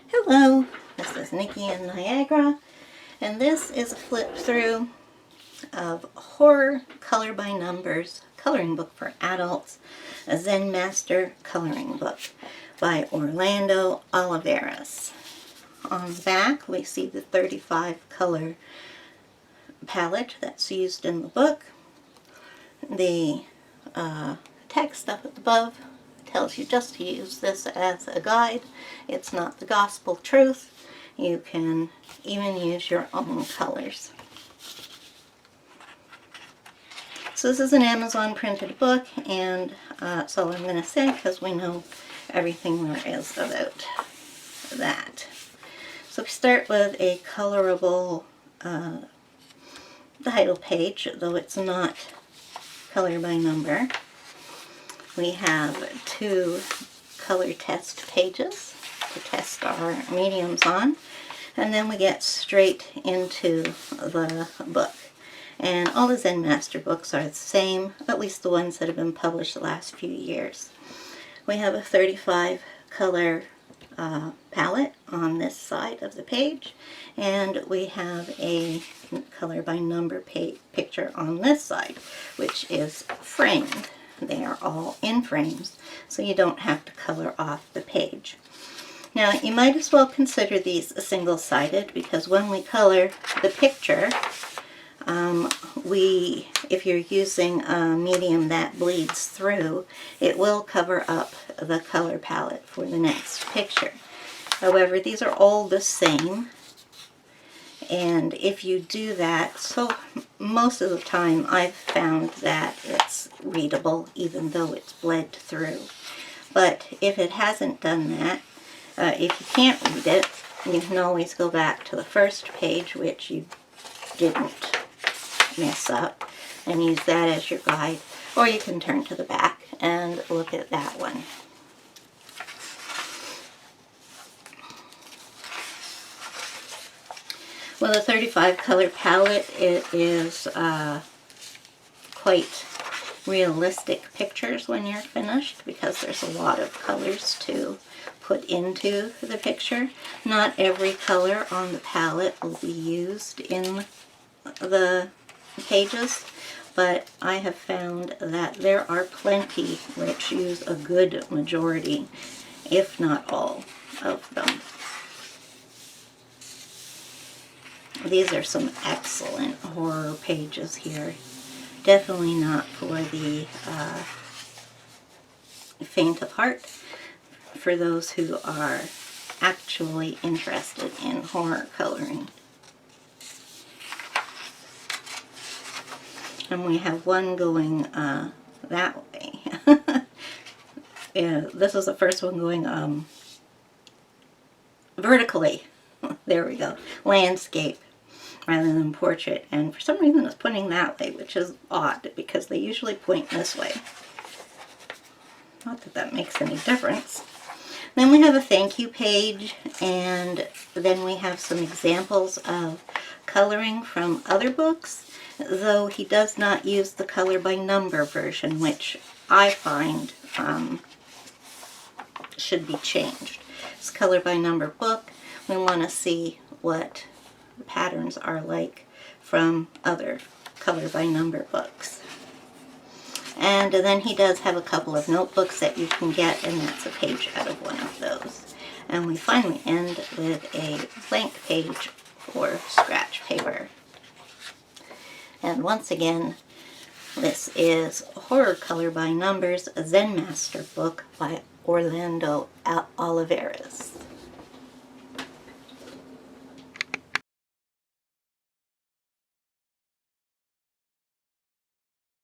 Hello, this is Nikki in Niagara, and this is a flip through of Horror Color by Numbers coloring book for adults, a Zenmaster coloring book by Orlando Oliveras. On the back we see the 35 color palette that's used in the book. The text up above tells you just to use this as a guide. It's not the gospel truth. You can even use your own colors. So this is an Amazon printed book, and that's all I'm going to say because we know everything there is about that. So we start with a colorable title page, though it's not color by number. We have 2 color test pages to test our mediums on, and then we get straight into the book. And all the Zenmaster books are the same, at least the ones that have been published the last few years. We have a 35 color palette on this side of the page, and we have a color by number picture on this side, which is framed. They are all in frames, so you don't have to color off the page. Now, you might as well consider these single-sided, because when we color the picture, if you're using a medium that bleeds through, it will cover up the color palette for the next picture. However, these are all the same, and if you do that, so most of the time I've found that it's readable even though it's bled through. But if it hasn't done that, if you can't read it, you can always go back to the first page, which you didn't mess up, and use that as your guide, or you can turn to the back and look at that one. Well, the 35 color palette, it is quite realistic pictures when you're finished, because there's a lot of colors to put into the picture. Not every color on the palette will be used in the pages, but I have found that there are plenty which use a good majority, if not all, of them. These are some excellent horror pages here. Definitely not for the faint of heart, for those who are actually interested in horror coloring. And we have one going that way. Yeah, this is the first one going vertically. There we go. Landscape rather than portrait. And for some reason it's pointing that way, which is odd because they usually point this way. Not that that makes any difference. Then we have a thank you page, and then we have some examples of coloring from other books, though he does not use the color by number version, which I find should be changed. It's color by number book. We want to see what the patterns are like from other color by number books. And then he does have a couple of notebooks that you can get, and that's a page out of one of those. And we finally end with a blank page for scratch paper. And once again, this is Horror Color by Numbers, a Zenmaster book by Orlando Oliveras.